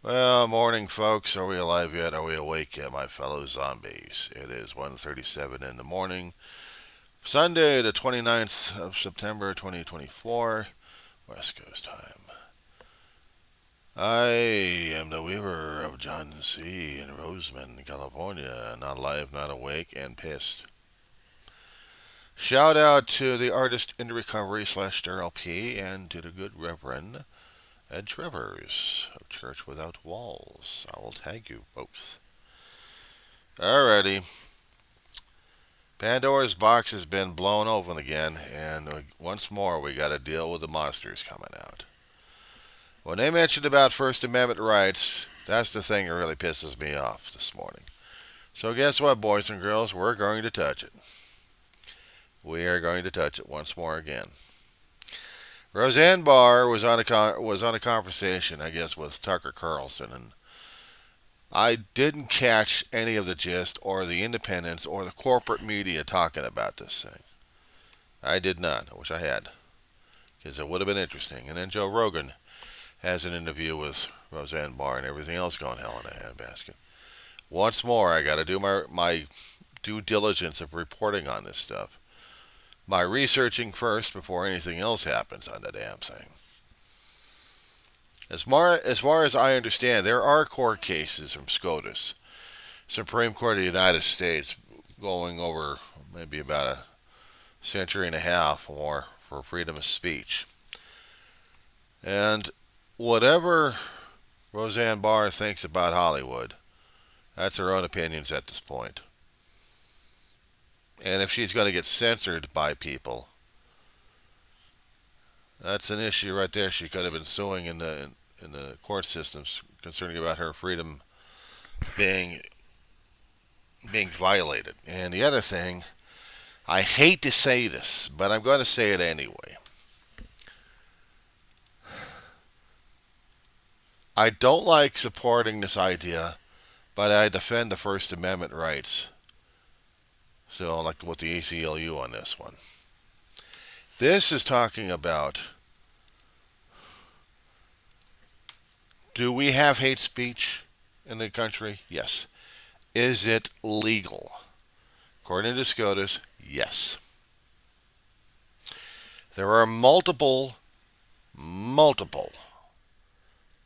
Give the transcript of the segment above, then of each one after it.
Well, morning, folks. Are we alive yet? Are we awake yet, my fellow zombies? It is 1:37 in the morning, Sunday, the 29th of September, 2024, West Coast time. I am the Weaver of John C. in Roseman, California. Not alive, not awake, and pissed. Shout out to the artist in recovery slash LP and to the good Reverend Ed Travers of Church Without Walls. I will tag you both. Alrighty. Pandora's box has been blown open again, and once more we got to deal with the monsters coming out. When they mentioned about First Amendment rights, that's the thing that really pisses me off this morning. So guess what, boys and girls? We're going to touch it. We are going to touch it once more again. Roseanne Barr was on a conversation, I guess, with Tucker Carlson, and I didn't catch any of the gist or the independents or the corporate media talking about this thing. I did not. I wish I had, because it would have been interesting. And then Joe Rogan has an interview with Roseanne Barr and everything else going hell in a handbasket. Once more, I got to do my due diligence of reporting on this stuff. My researching first before anything else happens on the damn thing. As far as I understand, there are court cases from SCOTUS, Supreme Court of the United States, going over maybe about a century and a half or for freedom of speech. And whatever Roseanne Barr thinks about Hollywood, that's her own opinions at this point. And if she's going to get censored by people, that's an issue right there. She could have been suing in the court systems concerning about her freedom being being violated. And the other thing, I hate to say this, but I'm going to say it anyway. I don't like supporting this idea, but I defend the First Amendment rights. So, like with the ACLU on this one. This is talking about, do we have hate speech in the country? Yes. Is it legal? According to SCOTUS, yes. There are multiple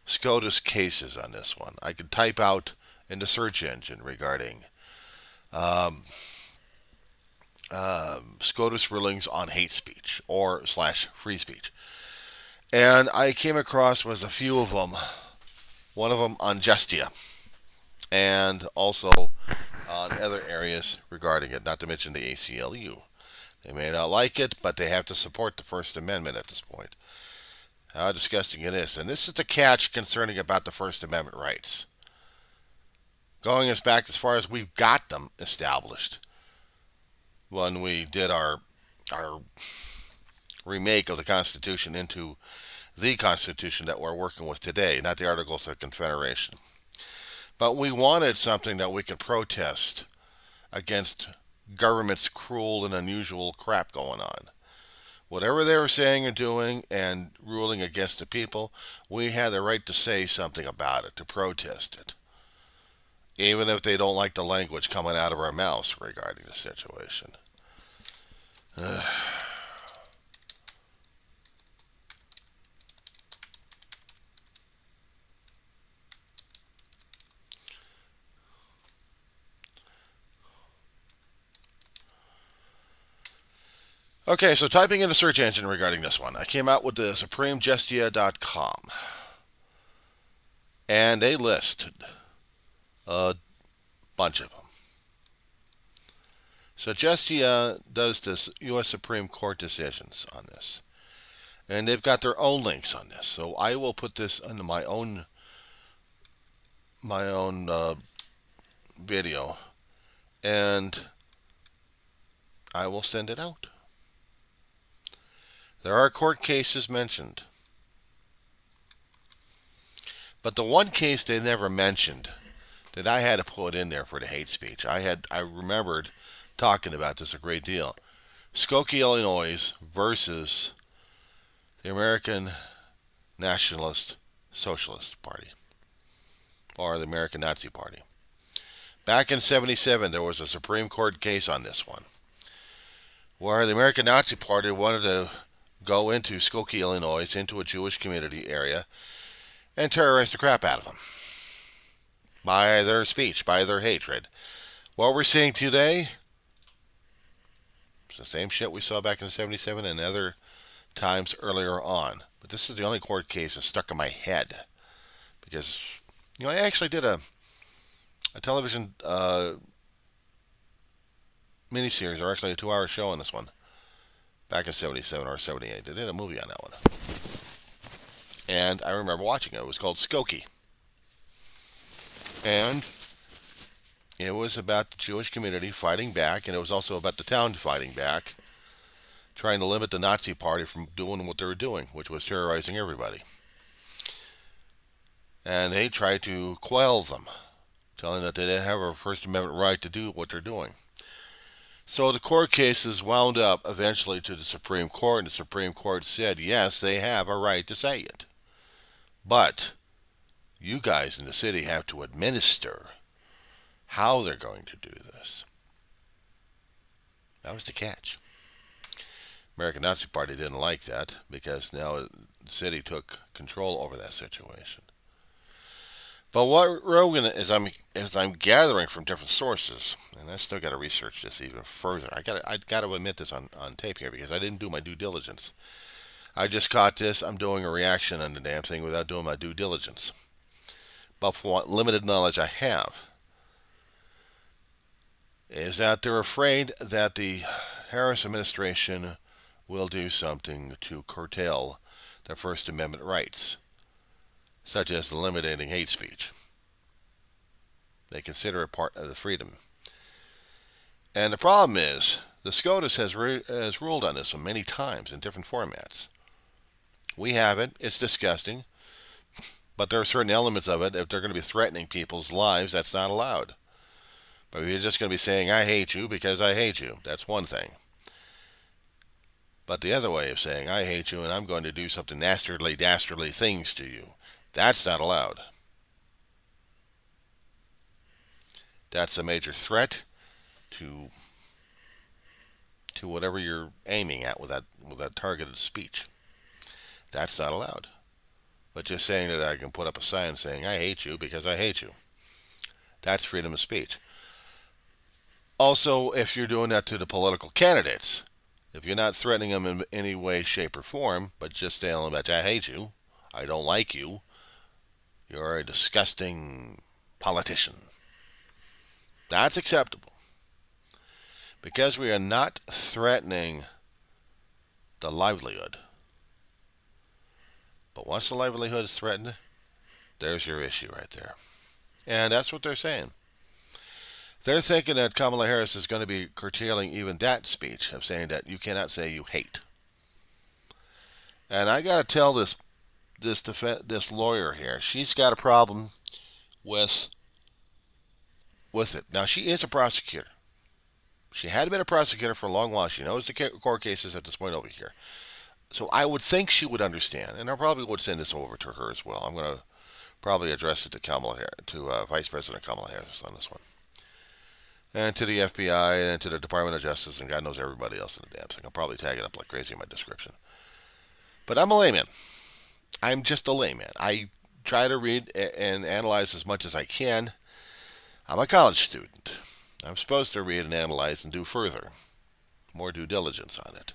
SCOTUS cases on this one. I could type out in the search engine regarding um, SCOTUS rulings on hate speech or slash free speech. And I came across with a few of them. One of them on Justia, and also on other areas regarding it, not to mention the ACLU. They may not like it, but they have to support the First Amendment at this point. How disgusting it is. And this is the catch concerning about the First Amendment rights. Going us back as far as we've got them established when we did our remake of the Constitution into the Constitution that we're working with today, not the Articles of Confederation. But we wanted something that we could protest against government's cruel and unusual crap going on. Whatever they were saying and doing and ruling against the people, we had the right to say something about it, to protest it. Even if they don't like the language coming out of our mouths regarding the situation. Okay, so typing in the search engine regarding this one, I came out with the supremegestia.com. And they listed a bunch of them. So Gestia does this U.S. Supreme Court decisions on this. And they've got their own links on this. So I will put this under my own video, and I will send it out. There are court cases mentioned. But the one case they never mentioned that I had to put in there for the hate speech, I remembered talking about this a great deal. Skokie, Illinois versus the American Nationalist Socialist Party. or the American Nazi Party. Back in 77, there was a Supreme Court case on this one, where the American Nazi Party wanted to go into Skokie, Illinois, into a Jewish community area, and terrorize the crap out of them by their speech, by their hatred. What we're seeing today is the same shit we saw back in 77 and other times earlier on. But this is the only court case that's stuck in my head. Because, I actually did a television miniseries, or actually a 2-hour show on this one, back in 77 or 78. They did a movie on that one. And I remember watching it. It was called Skokie. And it was about the Jewish community fighting back, and it was also about the town fighting back, trying to limit the Nazi Party from doing what they were doing, which was terrorizing everybody. And they tried to quell them, telling that they didn't have a First Amendment right to do what they're doing. So the court cases wound up eventually to the Supreme Court, and the Supreme Court said, yes, they have a right to say it. But you guys in the city have to administer how they're going to do this. That was the catch. American Nazi Party didn't like that, because now the city took control over that situation. But what Rogan is, I'm gathering from different sources, and I still got to research this even further. I got to admit this on tape here, because I didn't do my due diligence. I just caught this. I'm doing a reaction on the damn thing without doing my due diligence. But for what limited knowledge I have, is that they're afraid that the Harris administration will do something to curtail their First Amendment rights, such as eliminating hate speech. They consider it part of the freedom. And the problem is, the SCOTUS has ruled on this one many times in different formats. We haven't. It's disgusting. But there are certain elements of it, if they're going to be threatening people's lives, that's not allowed. But if you're just going to be saying, I hate you because I hate you, that's one thing. But the other way of saying, I hate you and I'm going to do something dastardly things to you, that's not allowed. That's a major threat to whatever you're aiming at with that targeted speech. That's not allowed. But just saying that I can put up a sign saying, I hate you because I hate you, that's freedom of speech. Also, if you're doing that to the political candidates, if you're not threatening them in any way, shape, or form, but just telling them that I hate you, I don't like you, you're a disgusting politician, that's acceptable. Because we are not threatening the livelihood. But once the livelihood is threatened, there's your issue right there. And that's what they're saying. They're thinking that Kamala Harris is going to be curtailing even that speech of saying that you cannot say you hate. And I got to tell this lawyer here, she's got a problem with it. Now, she is a prosecutor. She had been a prosecutor for a long while. She knows the court cases at this point over here. So I would think she would understand, and I probably would send this over to her as well. I'm going to probably address it to Vice President Kamala Harris on this one. And to the FBI and to the Department of Justice and God knows everybody else in the damn thing. I'll probably tag it up like crazy in my description. But I'm a layman. I'm just a layman. I try to read and analyze as much as I can. I'm a college student. I'm supposed to read and analyze and do further. More due diligence on it.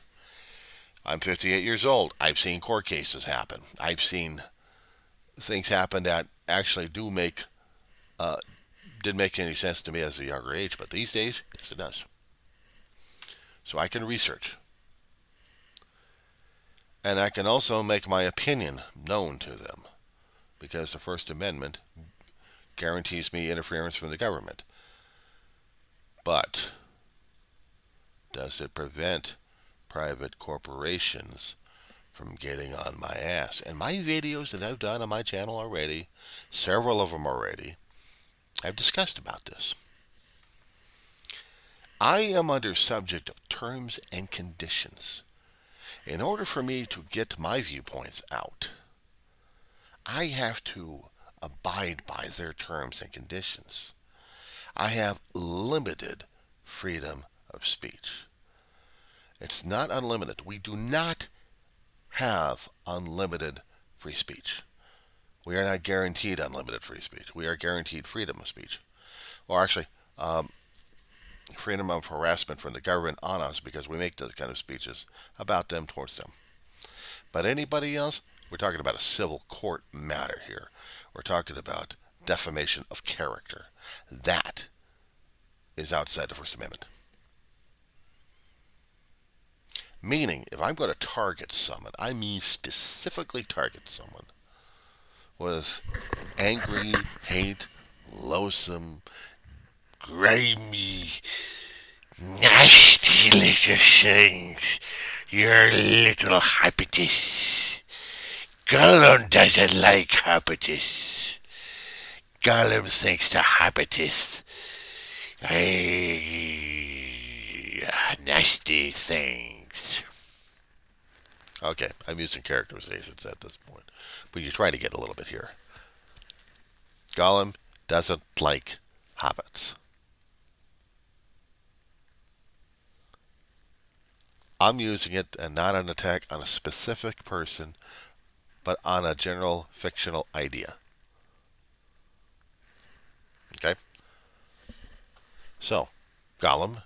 I'm 58 years old. I've seen court cases happen. I've seen things happen that actually didn't make any sense to me as a younger age, but these days, yes, it does. So I can research. And I can also make my opinion known to them, because the First Amendment guarantees me interference from the government. But does it prevent private corporations from getting on my ass? And my videos that I've done on my channel already, several of them already, I've discussed about this. I am under subject of terms and conditions. In order for me to get my viewpoints out, I have to abide by their terms and conditions. I have limited freedom of speech. It's not unlimited. We do not have unlimited free speech. We are not guaranteed unlimited free speech. We are guaranteed freedom of speech. Or actually, freedom of harassment from the government on us because we make those kind of speeches about them towards them. But anybody else, we're talking about a civil court matter here. We're talking about defamation of character. That is outside the First Amendment. Meaning, if I'm going to target someone, I mean specifically target someone with angry, hate, loathsome, grimy, nasty little things. You're a little habitus. Gollum doesn't like habitus. Gollum thinks the habitus nasty things. Okay, I'm using characterizations at this point, but you're trying to get a little bit here. Gollum doesn't like hobbits. I'm using it and not an attack on a specific person, but on a general fictional idea. Okay? So, Gollum.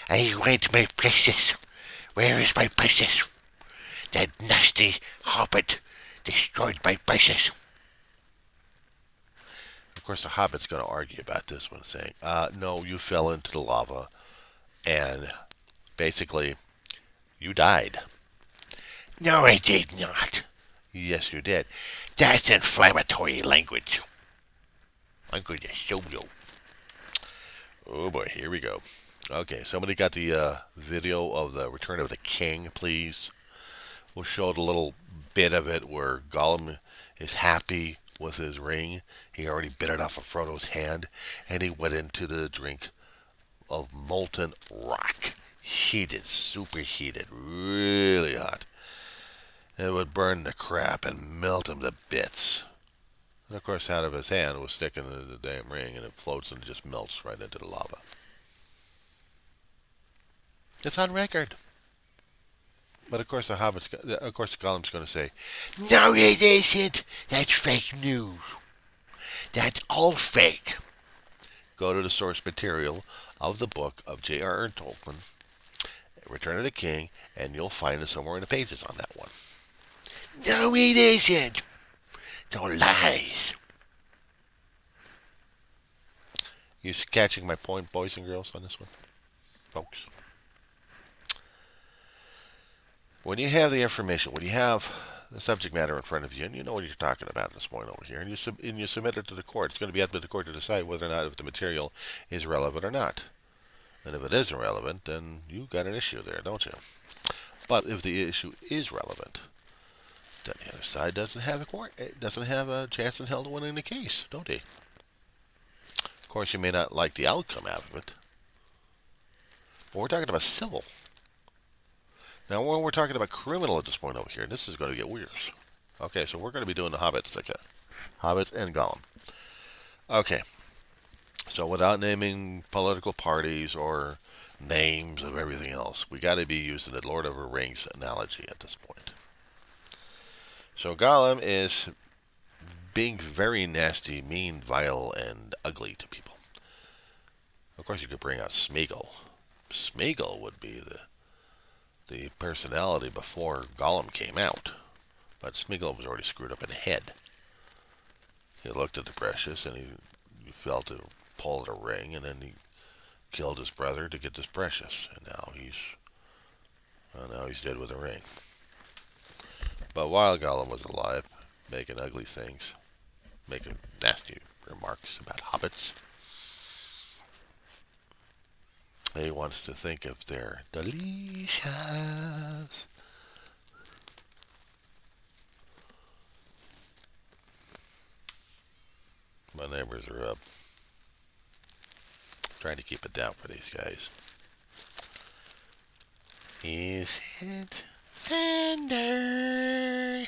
I want my precious. Where is my precious? That nasty hobbit destroyed my precious. Of course, the hobbit's going to argue about this one, saying, no, you fell into the lava, and basically, you died. No, I did not. Yes, you did. That's inflammatory language. I'm going to show you. Oh boy, here we go. Okay, somebody got the video of the Return of the King, please. We'll show a little bit of it where Gollum is happy with his ring. He already bit it off of Frodo's hand, and he went into the drink of molten rock. Heated, superheated, really hot. It would burn the crap and melt him to bits. And of course, out of his hand was sticking the damn ring, and it floats and just melts right into the lava. It's on record. But of course, Gollum's going to say, "No, it isn't. That's fake news. That's all fake." Go to the source material of the book of J.R.R. Tolkien, Return of the King, and you'll find it somewhere in the pages on that one. No, it isn't. It's all lies. You catching my point, boys and girls, on this one, folks? When you have the information, when you have the subject matter in front of you, and you know what you're talking about at this point over here, and you submit it to the court, it's going to be up to the court to decide whether or not if the material is relevant or not. And if it isn't relevant, then you've got an issue there, don't you? But if the issue is relevant, then the other side doesn't have a chance in hell to win in the case, don't they? Of course, you may not like the outcome out of it, but we're talking about civil. Now, when we're talking about criminal at this point over here, this is going to get weird. Okay, so we're going to be doing the hobbits, hobbits and Gollum. Okay, so without naming political parties or names of everything else, we got to be using the Lord of the Rings analogy at this point. So Gollum is being very nasty, mean, vile, and ugly to people. Of course, you could bring out Smeagol. Smeagol would be the personality before Gollum came out. But Smeagol was already screwed up in the head. He looked at the precious and he felt to pull at a ring, and then he killed his brother to get this precious. And now he's dead with a ring. But while Gollum was alive, making ugly things, making nasty remarks about hobbits, he wants to think of their delicious. My neighbors are up. Trying to keep it down for these guys. Is it tender?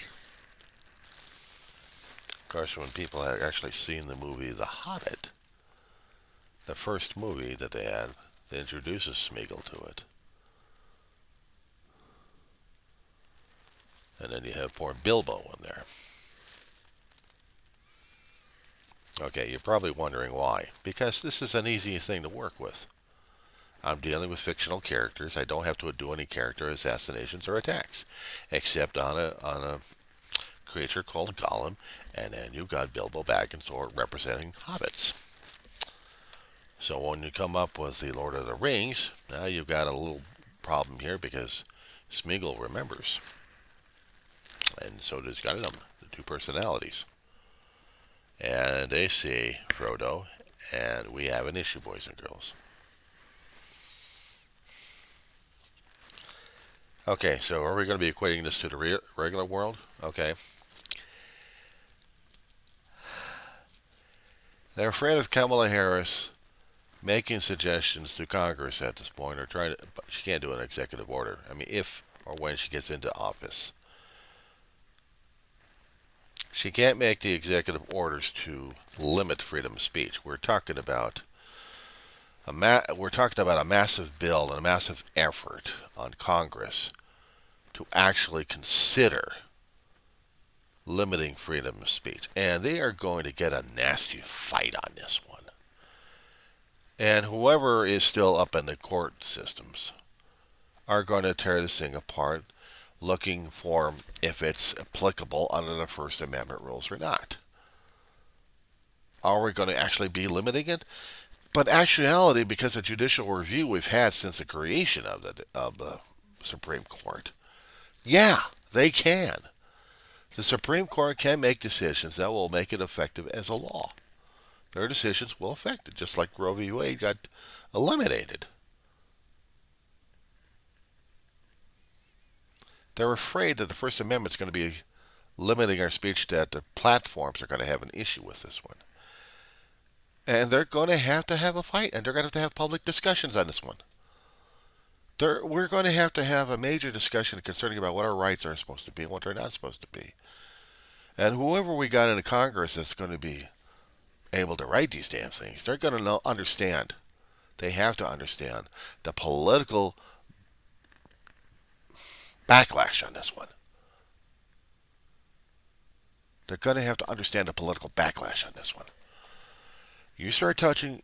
course, when people had actually seen the movie The Hobbit, the first movie that they had, they introduces Smeagol to it. And then you have poor Bilbo in there. Okay, you're probably wondering why. Because this is an easy thing to work with. I'm dealing with fictional characters. I don't have to do any character assassinations or attacks, except on a creature called Gollum, and then you've got Bilbo Baggins representing hobbits. So when you come up with the Lord of the Rings, now you've got a little problem here because Smeagol remembers, and so does Gollum, the two personalities. And they see Frodo, and we have an issue, boys and girls. Okay, so are we going to be equating this to the regular world? Okay. They're afraid of Kamala Harris making suggestions to Congress at this point, or trying to, but she can't do an executive order. I mean, if or when she gets into office. She can't make the executive orders to limit freedom of speech. We're talking about a massive bill and a massive effort on Congress to actually consider limiting freedom of speech. And they are going to get a nasty fight on this one. And whoever is still up in the court systems are going to tear this thing apart, looking for if it's applicable under the First Amendment rules or not. Are we going to actually be limiting it? But actuality, because of judicial review we've had since the creation of the Supreme Court, yeah, they can. The Supreme Court can make decisions that will make it effective as a law. Their decisions will affect it, just like Roe v. Wade got eliminated. They're afraid that the First Amendment is going to be limiting our speech, that the platforms are going to have an issue with this one. And they're going to have a fight, and they're going to have public discussions on this one. We're going to have a major discussion concerning about what our rights are supposed to be and what they're not supposed to be. And whoever we got into Congress that's going to be able to write these damn things, they're going to understand. They have to understand the political backlash on this one. They're going to have to understand the political backlash on this one. You start touching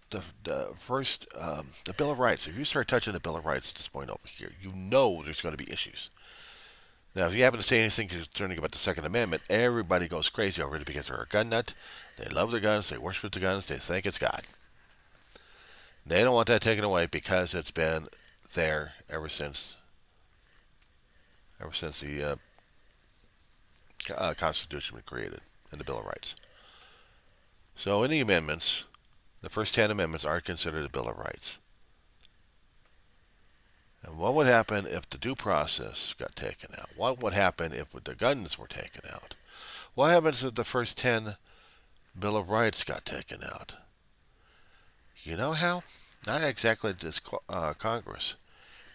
the Bill of Rights. If you start touching the Bill of Rights at this point over here, you know there's going to be issues. Now, if you happen to say anything concerning about the Second Amendment, everybody goes crazy over it because they're a gun nut. They love their guns. They worship the guns. They think it's God. They don't want that taken away because it's been there ever since the Constitution was created and the Bill of Rights. So in the amendments, the first 10 amendments are considered a Bill of Rights. And what would happen if the due process got taken out? What would happen if the guns were taken out? What happens if the first 10 Bill of Rights got taken out? You know how? Not exactly this Congress,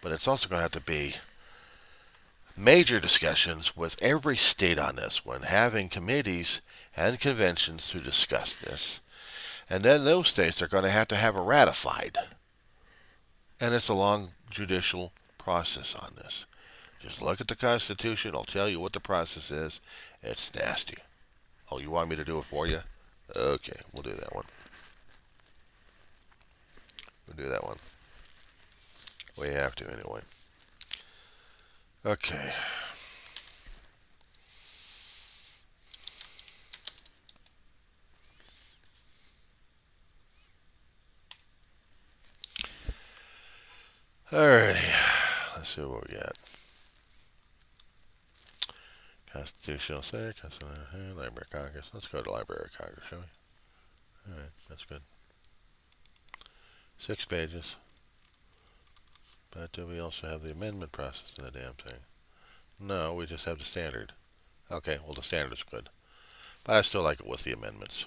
but it's also going to have to be major discussions with every state on this one, having committees and conventions to discuss this. And then those states are going to have it ratified. And it's a long judicial process on this. Just look at the Constitution. It'll tell you what the process is. It's nasty. Oh, you want me to do it for you? Okay, we'll do that one. We'll do that one. We have to anyway. Okay. Alrighty. Let's see what we got. Constitutional Senate, Library of Congress. Let's go to Library of Congress, shall we? Alright, that's good. 6 pages. But do we also have the amendment process in the damn thing? No, we just have the standard. Okay, well the standard is good. But I still like it with the amendments.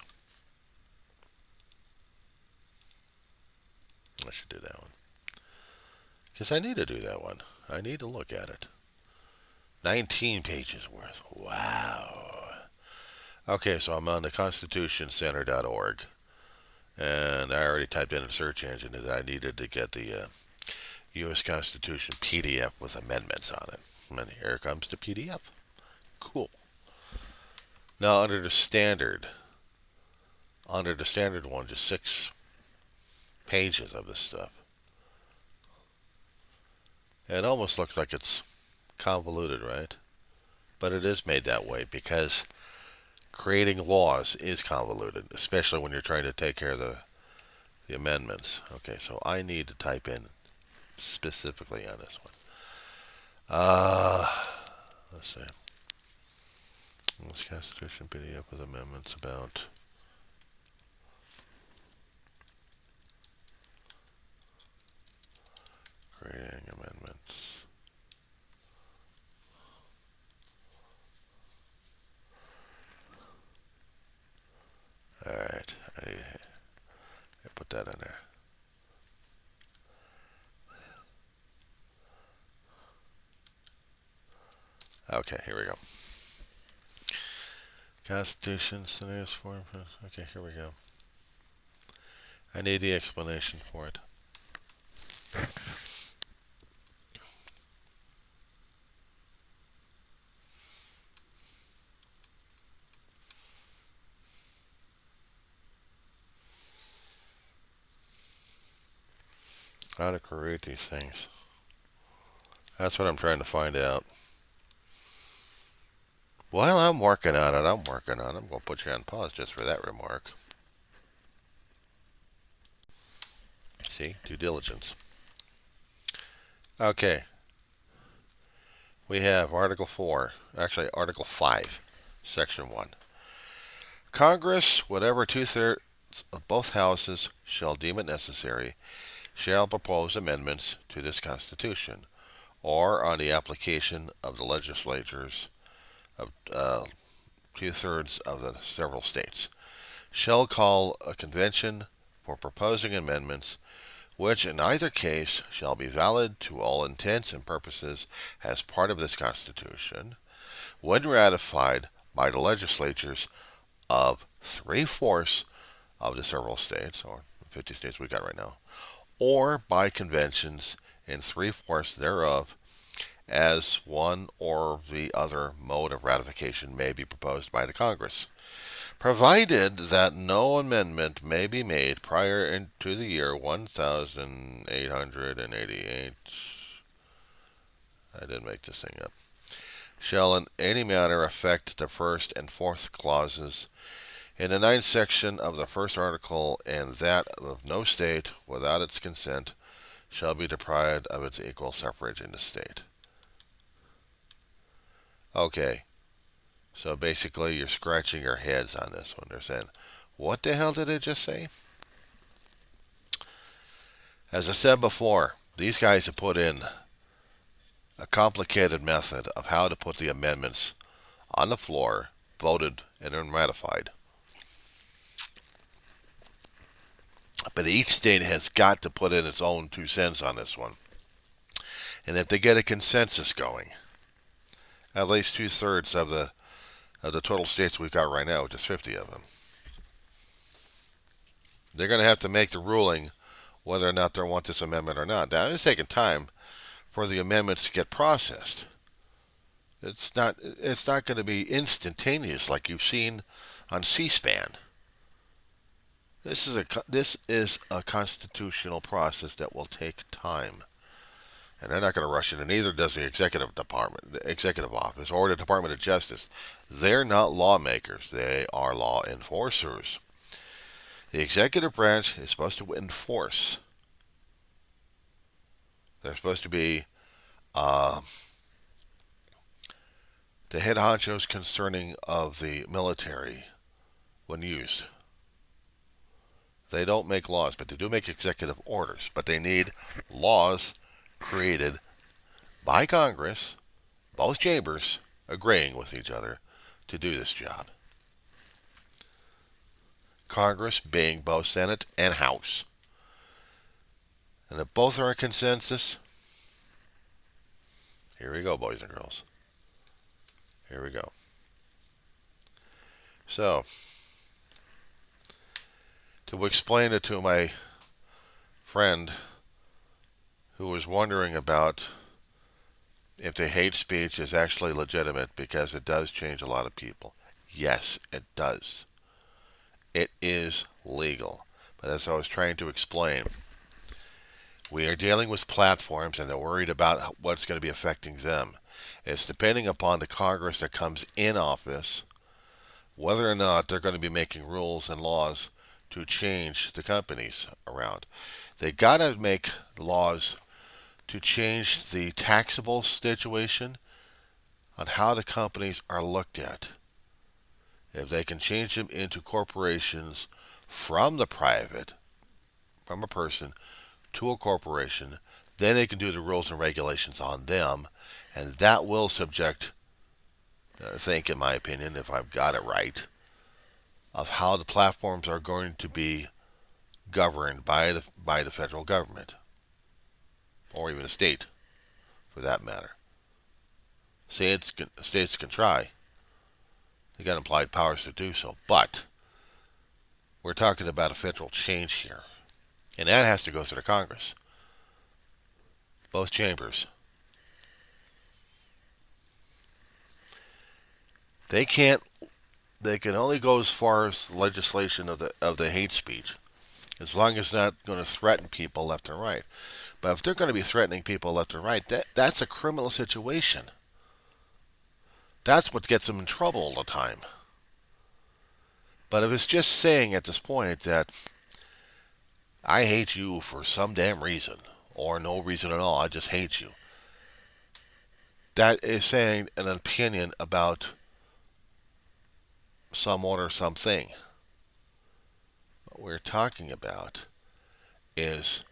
I should do that one. Because I need to do that one. I need to look at it. 19 pages worth. Wow. Okay, so I'm on the constitutioncenter.org, and I already typed in a search engine that I needed to get the U.S. Constitution PDF with amendments on it. And here comes the PDF. Cool. Now under the standard one, just 6 pages of this stuff. It almost looks like it's convoluted, right? But it is made that way because creating laws is convoluted, especially when you're trying to take care of the amendments. Okay, so I need to type in specifically on this one. Let's see. This Constitution PDF with amendments about creating amendments. Alright, I put that in there. Okay, here we go. Constitution, scenarios form. Okay, here we go. I need the explanation for it. How to create these things. That's what I'm trying to find out. Well, I'm working on it. I'm going to put you on pause just for that remark. See? Due diligence. Okay. We have Article 4. Actually, Article 5, Section 1. Congress, whatever 2/3 of both houses shall deem it necessary, shall propose amendments to this Constitution, or on the application of the legislatures of 2/3 of the several states, shall call a convention for proposing amendments, which in either case shall be valid to all intents and purposes as part of this Constitution, when ratified by the legislatures of 3/4 of the several states, or 50 states we got right now, or by conventions in 3/4 thereof, as one or the other mode of ratification may be proposed by the Congress, provided that no amendment may be made prior to the year 1888. I didn't make this thing up. Shall in any manner affect the first and fourth clauses in the 9th section of the first article, and that of no state, without its consent, shall be deprived of its equal suffrage in the state. Okay, so basically you're scratching your heads on this one. They're saying, what the hell did it just say? As I said before, these guys have put in a complicated method of how to put the amendments on the floor, voted, and then ratified. But each state has got to put in its own 2 cents on this one. And if they get a consensus going, at least 2/3 of the total states we've got right now, which is 50 of them, they're going to have to make the ruling whether or not they want this amendment or not. Now, it's taking time for the amendments to get processed. It's not going to be instantaneous like you've seen on C-SPAN. This is a constitutional process that will take time. And they're not going to rush it, and neither does the executive department, the executive office, or the Department of Justice. They're not lawmakers. They are law enforcers. The executive branch is supposed to enforce. They're supposed to be the head honchos concerning of the military when used. They don't make laws, but they do make executive orders. But they need laws created by Congress, both chambers agreeing with each other to do this job. Congress being both Senate and House. And if both are in consensus, here we go, boys and girls. Here we go. So, to explain it to my friend who was wondering about if the hate speech is actually legitimate, because it does change a lot of people. Yes, it does. It is legal. But as I was trying to explain, we are dealing with platforms and they're worried about what's going to be affecting them. It's depending upon the Congress that comes in office whether or not they're going to be making rules and laws to change the companies around. They got to make laws to change the taxable situation on how the companies are looked at. If they can change them into corporations from the private, from a person to a corporation, then they can do the rules and regulations on them, and that will subject, I think, in my opinion, if I've got it right, of how the platforms are going to be governed by the federal government, or even a state, for that matter. States can try. They got implied powers to do so, but we're talking about a federal change here, and that has to go through the Congress, both chambers. They can't. They can only go as far as legislation of the hate speech, as long as it's not going to threaten people left and right. But if they're going to be threatening people left and right, that's a criminal situation. That's what gets them in trouble all the time. But if it's just saying at this point that I hate you for some damn reason, or no reason at all, I just hate you, that is saying an opinion about someone or something. What we're talking about is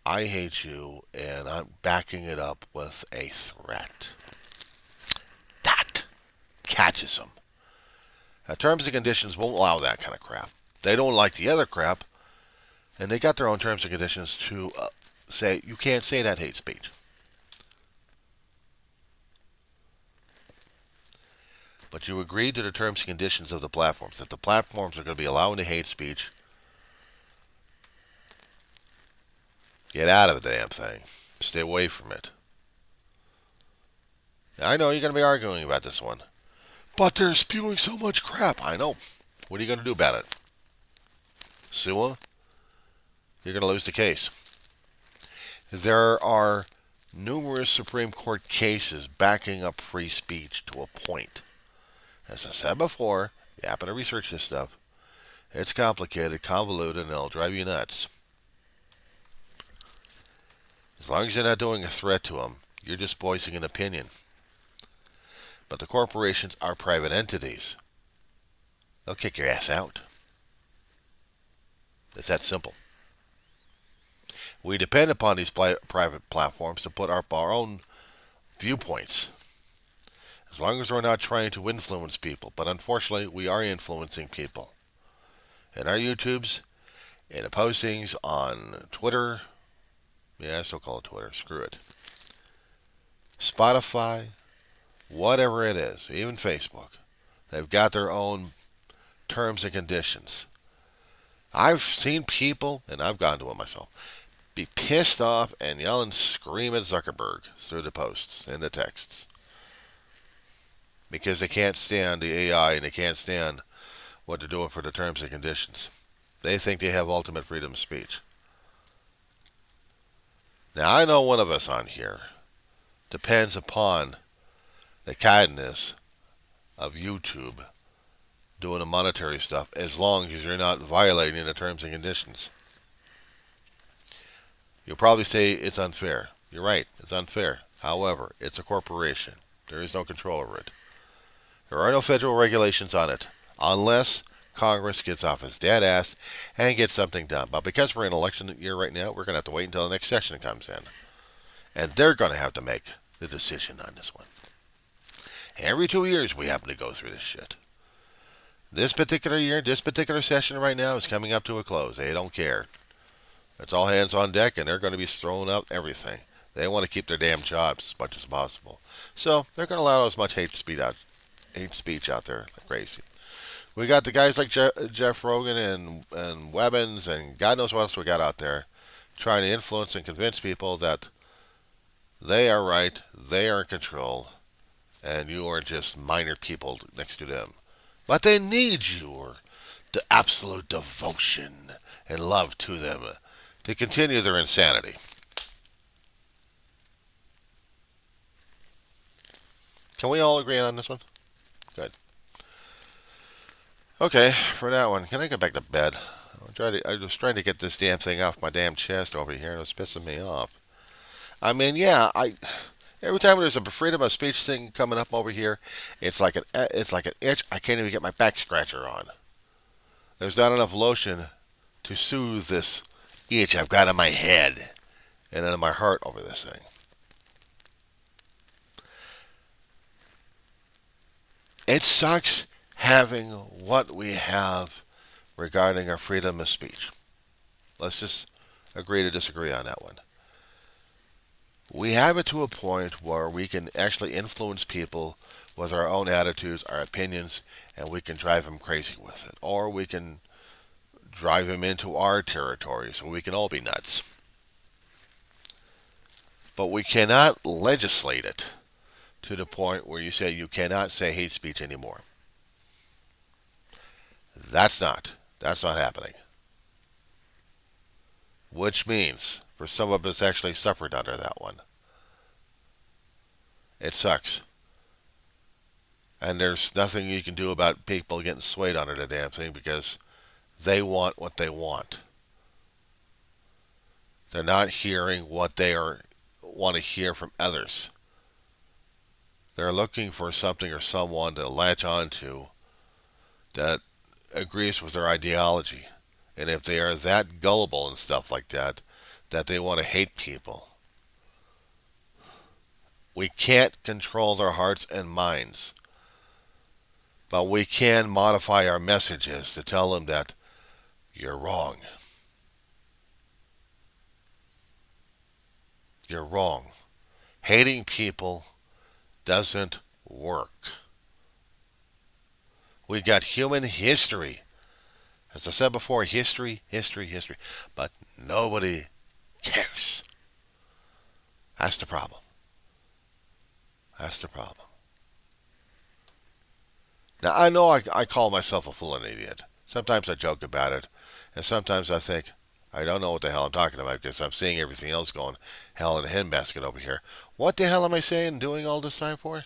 I hate you and I'm backing it up with a threat. That catches them. Now, terms and conditions won't allow that kind of crap. They don't like the other crap, and they got their own terms and conditions to say you can't say that hate speech. But you agree to the terms and conditions of the platforms, that the platforms are going to be allowing the hate speech. Get out of the damn thing. Stay away from it. I know you're going to be arguing about this one. But they're spewing so much crap. I know. What are you going to do about it? Sue them? You're going to lose the case. There are numerous Supreme Court cases backing up free speech to a point. As I said before, you happen to research this stuff. It's complicated, convoluted, and it'll drive you nuts. As long as you're not doing a threat to them, you're just voicing an opinion. But the corporations are private entities. They'll kick your ass out. It's that simple. We depend upon these private platforms to put up our own viewpoints. As long as we're not trying to influence people. But unfortunately, we are influencing people. In our YouTubes, in the postings on Twitter, I still call it Twitter, screw it. Spotify, whatever it is, even Facebook, they've got their own terms and conditions. I've seen people, and I've gone to it myself, be pissed off and yell and scream at Zuckerberg through the posts and the texts. Because they can't stand the AI and they can't stand what they're doing for the terms and conditions. They think they have ultimate freedom of speech. Now, I know one of us on here depends upon the kindness of YouTube doing the monetary stuff, as long as you're not violating the terms and conditions. You'll probably say it's unfair. You're right, it's unfair. However, it's a corporation. There is no control over it. There are no federal regulations on it, unless Congress gets off its dead ass and gets something done. But because we're in election year right now, we're going to have to wait until the next session comes in. And they're going to have to make the decision on this one. Every 2 years we happen to go through this shit. This particular year, this particular session right now is coming up to a close. They don't care. It's all hands on deck, and they're going to be throwing out everything. They want to keep their damn jobs as much as possible. So they're going to allow as much hate speech out there like crazy. We got the guys like Jeff Rogan and Webbins and God knows what else we got out there trying to influence and convince people that they are right, they are in control, and you are just minor people next to them. But they need your absolute devotion and love to them to continue their insanity. Can we all agree on this one? Good. Okay, for that one, can I get back to bed? I was trying to get this damn thing off my damn chest over here, and it's pissing me off. I mean, yeah, every time there's a freedom of speech thing coming up over here, it's like an itch. I can't even get my back scratcher on. There's not enough lotion to soothe this itch I've got in my head and in my heart over this thing. It sucks having what we have regarding our freedom of speech. Let's just agree to disagree on that one. We have it to a point where we can actually influence people with our own attitudes, our opinions, and we can drive them crazy with it. Or we can drive them into our territory so we can all be nuts. But we cannot legislate it to the point where you say you cannot say hate speech anymore. That's not happening. Which means, for some of us actually suffered under that one. It sucks. And there's nothing you can do about people getting swayed under the damn thing because they want what they want. They're not hearing what they want to hear from others. They're looking for something or someone to latch on to that agrees with their ideology. And if they are that gullible and stuff like that, that they want to hate people, we can't control their hearts and minds. But we can modify our messages to tell them that you're wrong. You're wrong. Hating people doesn't work. We got human history. As I said before, history. But nobody cares. That's the problem. Now, I know I call myself a fool and an idiot. Sometimes I joke about it. And sometimes I think, I don't know what the hell I'm talking about because I'm seeing everything else going hell in a handbasket over here. What the hell am I saying and doing all this time for?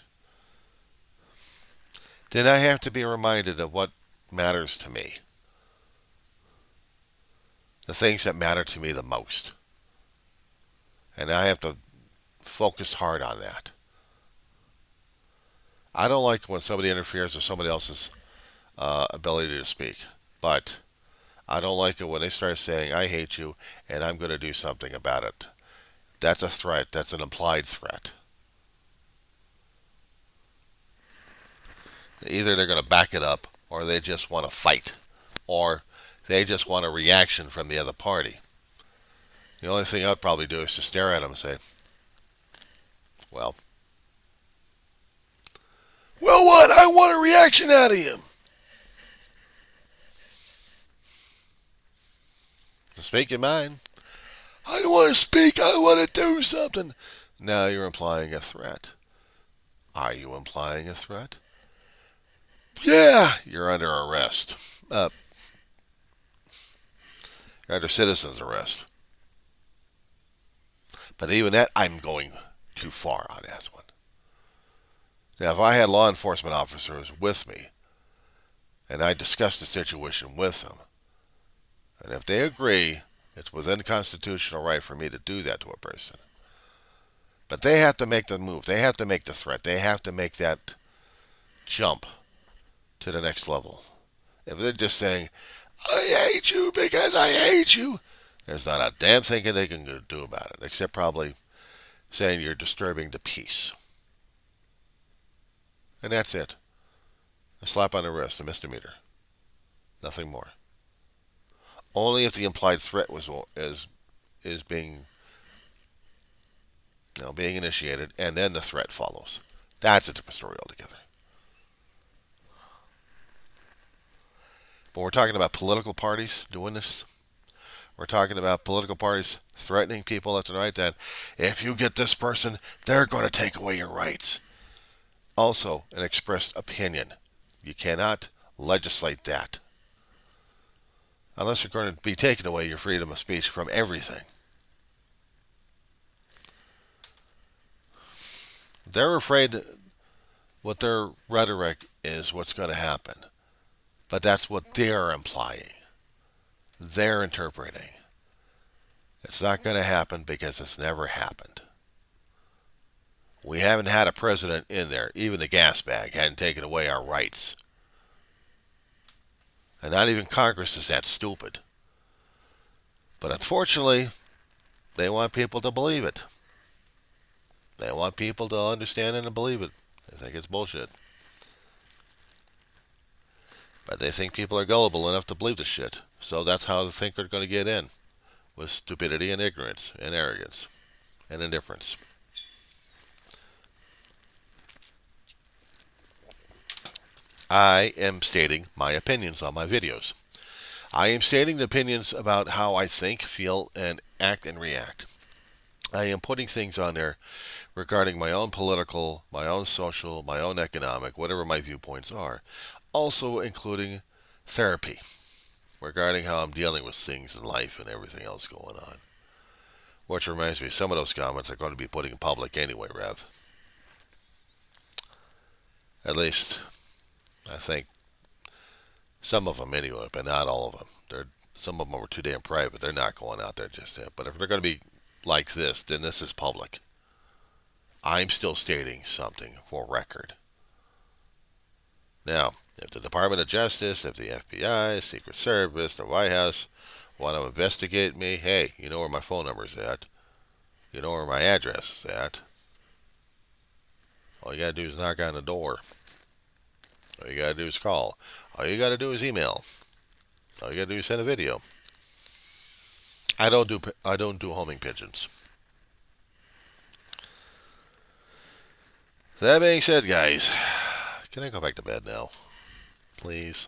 Then I have to be reminded of what matters to me. The things that matter to me the most. And I have to focus hard on that. I don't like when somebody interferes with somebody else's ability to speak. But I don't like it when they start saying, I hate you, and I'm going to do something about it. That's a threat. That's an implied threat. Either they're going to back it up, or they just want to fight, or they just want a reaction from the other party. The only thing I'd probably do is just stare at them and say, well, what? I want a reaction out of you. Speak your mind. I don't want to speak. I want to do something. Now you're implying a threat. Are you implying a threat? Yeah, you're under arrest. You're under citizen's arrest. But even that, I'm going too far on that one. Now, if I had law enforcement officers with me, and I discussed the situation with them, and if they agree, it's within constitutional right for me to do that to a person. But they have to make the move. They have to make the threat. They have to make that jump to the next level. If they're just saying, I hate you because I hate you, there's not a damn thing they can do about it, except probably saying you're disturbing the peace. And that's it. A slap on the wrist, a misdemeanor. Nothing more. Only if the implied threat is being being initiated, and then the threat follows. That's a different story altogether. But we're talking about political parties doing this. We're talking about political parties threatening people left and right that if you get this person, they're going to take away your rights. Also, an expressed opinion. You cannot legislate that unless you're going to be taking away your freedom of speech from everything. They're afraid what their rhetoric is what's going to happen. But that's what they're implying. They're interpreting. It's not going to happen because it's never happened. We haven't had a president in there. Even the gas bag hadn't taken away our rights. And not even Congress is that stupid. But unfortunately, they want people to believe it. They want people to understand it and believe it. They think it's bullshit. But they think people are gullible enough to believe the shit. So that's how they think they're going to get in. With stupidity and ignorance and arrogance and indifference. I am stating my opinions on my videos. I am stating the opinions about how I think, feel, and act and react. I am putting things on there regarding my own political, my own social, my own economic, whatever my viewpoints are. Also including therapy regarding how I'm dealing with things in life and everything else going on. Which reminds me, some of those comments are going to be putting in public anyway, Rev. At least, I think some of them anyway, but not all of them. Some of them are too damn private. They're not going out there just yet. But if they're going to be like this, then this is public. I'm still stating something for record. Now, if the Department of Justice, if the FBI, Secret Service, the White House want to investigate me, hey, you know where my phone number is at. You know where my address is at. All you got to do is knock on the door. All you got to do is call. All you got to do is email. All you got to do is send a video. I don't do homing pigeons. That being said, guys, can I go back to bed now? Please.